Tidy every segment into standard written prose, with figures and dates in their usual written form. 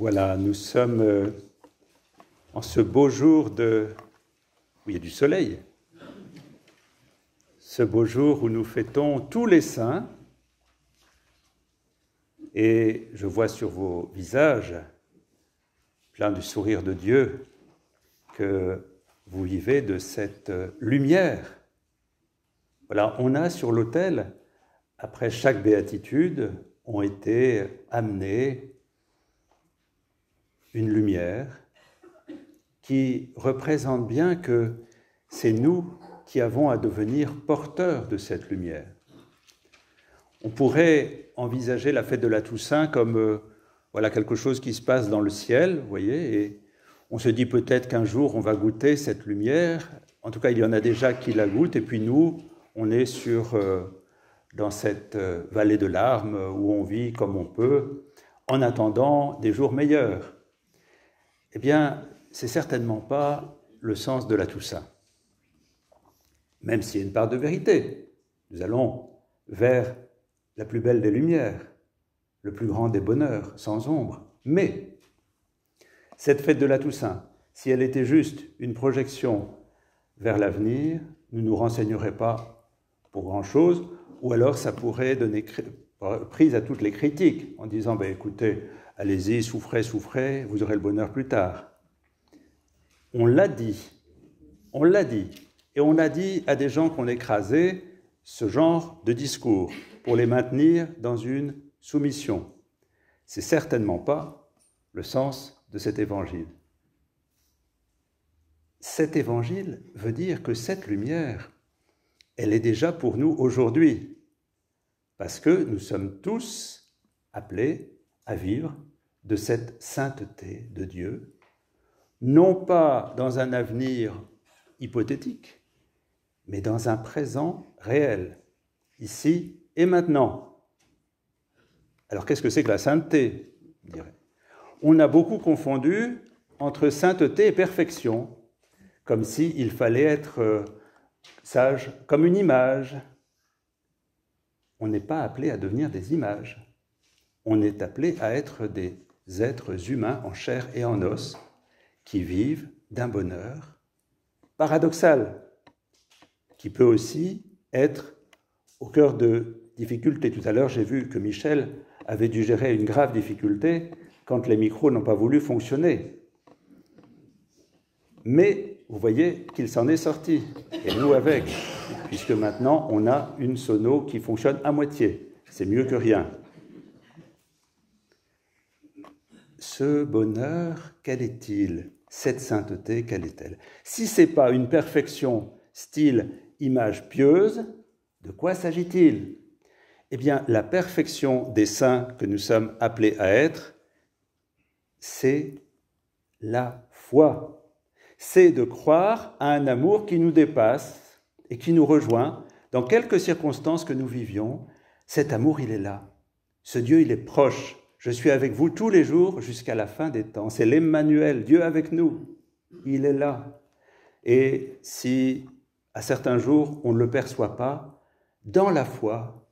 Voilà, nous sommes en ce beau jour où il y a du soleil. Ce beau jour où nous fêtons tous les saints. Et je vois sur vos visages, plein du sourire de Dieu, que vous vivez de cette lumière. Voilà, on a sur l'autel, après chaque béatitude, ont été amenés une lumière qui représente bien que c'est nous qui avons à devenir porteurs de cette lumière. On pourrait envisager la fête de la Toussaint comme voilà, quelque chose qui se passe dans le ciel, vous voyez, et on se dit peut-être qu'un jour on va goûter cette lumière. En tout cas, il y en a déjà qui la goûtent, et puis nous, on est dans cette vallée de larmes où on vit comme on peut, en attendant des jours meilleurs. Eh bien, c'est certainement pas le sens de la Toussaint. Même s'il y a une part de vérité. Nous allons vers la plus belle des lumières, le plus grand des bonheurs, sans ombre. Mais cette fête de la Toussaint, si elle était juste une projection vers l'avenir, ne nous renseignerait pas pour grand-chose, ou alors ça pourrait donner prise à toutes les critiques, en disant écoutez, allez-y, souffrez, vous aurez le bonheur plus tard. On l'a dit, et on a dit à des gens qu'on écrasait ce genre de discours pour les maintenir dans une soumission. C'est certainement pas le sens de cet évangile. Cet évangile veut dire que cette lumière, elle est déjà pour nous aujourd'hui, parce que nous sommes tous appelés à vivre de cette sainteté de Dieu, non pas dans un avenir hypothétique, mais dans un présent réel, ici et maintenant. Alors qu'est-ce que c'est que la sainteté, je dirais ? On a beaucoup confondu entre sainteté et perfection, comme s'il fallait être sage comme une image. On n'est pas appelé à devenir des images. On est appelé à être des êtres humains en chair et en os, qui vivent d'un bonheur paradoxal, qui peut aussi être au cœur de difficultés. Tout à l'heure, j'ai vu que Michel avait dû gérer une grave difficulté quand les micros n'ont pas voulu fonctionner. Mais vous voyez qu'il s'en est sorti, et nous avec, puisque maintenant on a une sono qui fonctionne à moitié. C'est mieux que rien. Ce bonheur, quel est-il ? Cette sainteté, quelle est-elle ? Si ce n'est pas une perfection style image pieuse, de quoi s'agit-il ? Eh bien, la perfection des saints que nous sommes appelés à être, c'est la foi. C'est de croire à un amour qui nous dépasse et qui nous rejoint dans quelques circonstances que nous vivions. Cet amour, il est là. Ce Dieu, il est proche. Je suis avec vous tous les jours jusqu'à la fin des temps. C'est l'Emmanuel, Dieu avec nous. Il est là. Et si, à certains jours, on ne le perçoit pas, dans la foi,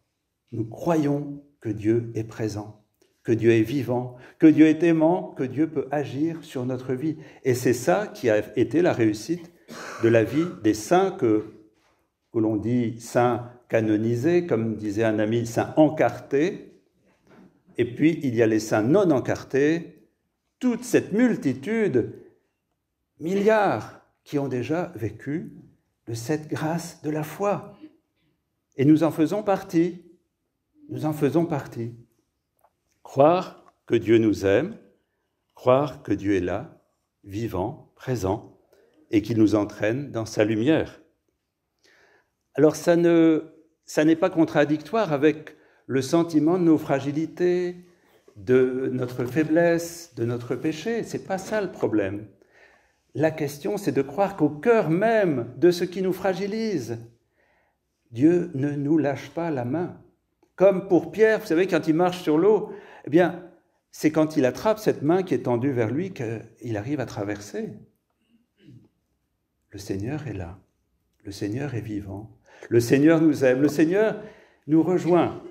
nous croyons que Dieu est présent, que Dieu est vivant, que Dieu est aimant, que Dieu peut agir sur notre vie. Et c'est ça qui a été la réussite de la vie des saints que l'on dit saints canonisés, comme disait un ami, saints encartés. Et puis, il y a les saints non encartés, toute cette multitude, milliards, qui ont déjà vécu de cette grâce de la foi. Et nous en faisons partie. Nous en faisons partie. Croire que Dieu nous aime, croire que Dieu est là, vivant, présent, et qu'il nous entraîne dans sa lumière. Alors, ça n'est pas contradictoire avec le sentiment de nos fragilités, de notre faiblesse, de notre péché. Ce n'est pas ça le problème. La question, c'est de croire qu'au cœur même de ce qui nous fragilise, Dieu ne nous lâche pas la main. Comme pour Pierre, vous savez, quand il marche sur l'eau, eh bien, c'est quand il attrape cette main qui est tendue vers lui qu'il arrive à traverser. Le Seigneur est là. Le Seigneur est vivant. Le Seigneur nous aime. Le Seigneur nous rejoint.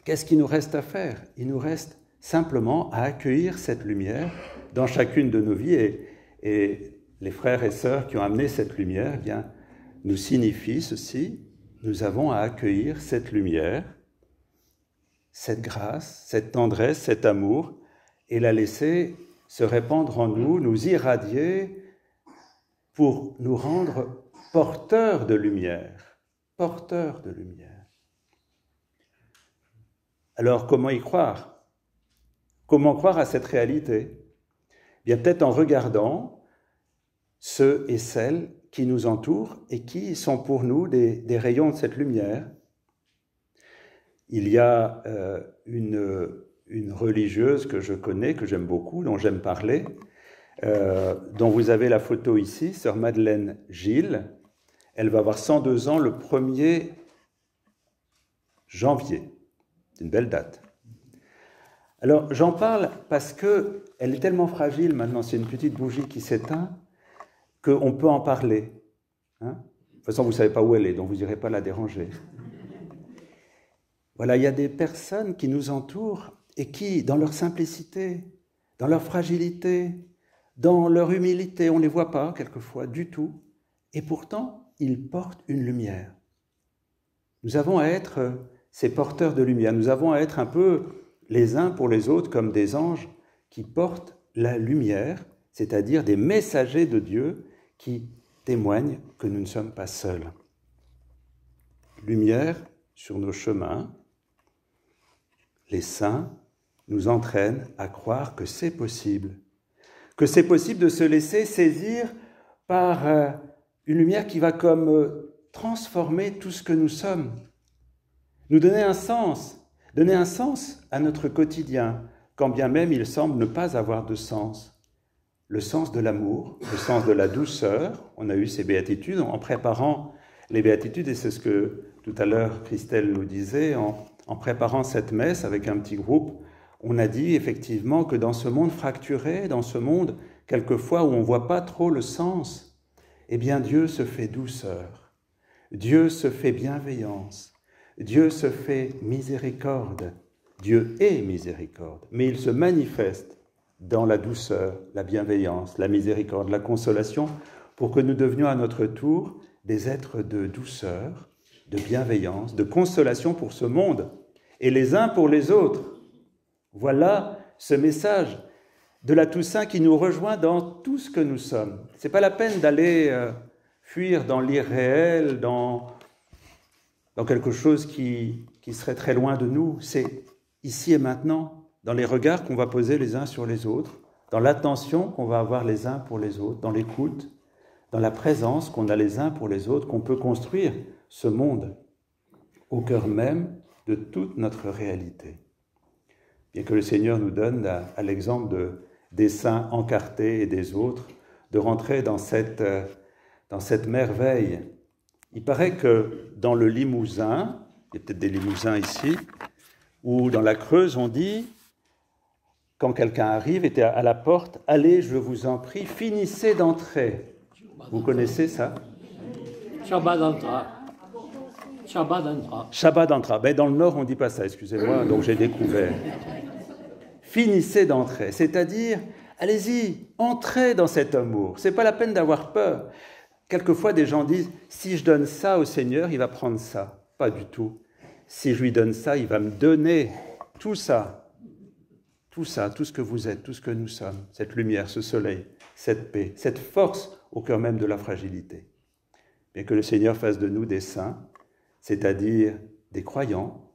Qu'est-ce qu'il nous reste à faire ? Il nous reste simplement à accueillir cette lumière dans chacune de nos vies. Et les frères et sœurs qui ont amené cette lumière, eh bien, nous signifient ceci: nous avons à accueillir cette lumière, cette grâce, cette tendresse, cet amour, et la laisser se répandre en nous, nous irradier pour nous rendre porteurs de lumière, porteurs de lumière. Alors, comment y croire? Comment croire à cette réalité? Bien, peut-être en regardant ceux et celles qui nous entourent et qui sont pour nous des rayons de cette lumière. Il y a une religieuse que je connais, que j'aime beaucoup, dont j'aime parler, dont vous avez la photo ici, sœur Madeleine Gilles. Elle va avoir 102 ans le 1er janvier. C'est une belle date. Alors, j'en parle parce qu'elle est tellement fragile maintenant, c'est une petite bougie qui s'éteint, qu'on peut en parler. Hein? De toute façon, vous ne savez pas où elle est, donc vous n'irez pas la déranger. Voilà, il y a des personnes qui nous entourent et qui, dans leur simplicité, dans leur fragilité, dans leur humilité, on ne les voit pas quelquefois du tout, et pourtant, ils portent une lumière. Nous avons à être ces porteurs de lumière, nous avons à être un peu les uns pour les autres comme des anges qui portent la lumière, c'est-à-dire des messagers de Dieu qui témoignent que nous ne sommes pas seuls. Lumière sur nos chemins, les saints nous entraînent à croire que c'est possible de se laisser saisir par une lumière qui va comme transformer tout ce que nous sommes, nous donner un sens à notre quotidien, quand bien même il semble ne pas avoir de sens. Le sens de l'amour, le sens de la douceur. On a eu ces béatitudes en préparant les béatitudes, et c'est ce que tout à l'heure Christelle nous disait, en préparant cette messe avec un petit groupe, on a dit effectivement que dans ce monde fracturé, dans ce monde quelquefois où on ne voit pas trop le sens, eh bien Dieu se fait douceur, Dieu se fait bienveillance, Dieu se fait miséricorde, Dieu est miséricorde, mais il se manifeste dans la douceur, la bienveillance, la miséricorde, la consolation, pour que nous devenions à notre tour des êtres de douceur, de bienveillance, de consolation pour ce monde, et les uns pour les autres. Voilà ce message de la Toussaint qui nous rejoint dans tout ce que nous sommes. Ce n'est pas la peine d'aller fuir dans l'irréel, dans quelque chose qui serait très loin de nous. C'est ici et maintenant, dans les regards qu'on va poser les uns sur les autres, dans l'attention qu'on va avoir les uns pour les autres, dans l'écoute, dans la présence qu'on a les uns pour les autres, qu'on peut construire ce monde au cœur même de toute notre réalité. Bien que le Seigneur nous donne, à l'exemple des saints encartés et des autres, de rentrer dans cette merveille. Il paraît que dans le Limousin, il y a peut-être des Limousins ici, ou dans la Creuse, on dit, quand quelqu'un arrive, était à la porte, « Allez, je vous en prie, finissez d'entrer ». Vous connaissez ça? Shabbat d'entra. Shabbat d'entra. Shabbat d'entra. Ben, dans le Nord, on ne dit pas ça, excusez-moi, donc j'ai découvert. Finissez d'entrer, c'est-à-dire, allez-y, entrez dans cet amour. Ce n'est pas la peine d'avoir peur. Quelquefois, des gens disent, si je donne ça au Seigneur, il va prendre ça. Pas du tout. Si je lui donne ça, il va me donner tout ça, tout ce que vous êtes, tout ce que nous sommes, cette lumière, ce soleil, cette paix, cette force au cœur même de la fragilité. Bien que le Seigneur fasse de nous des saints, c'est-à-dire des croyants,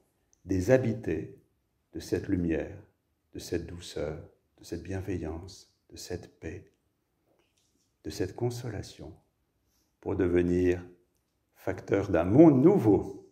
des habités de cette lumière, de cette douceur, de cette bienveillance, de cette paix, de cette consolation, pour devenir facteur d'un monde nouveau.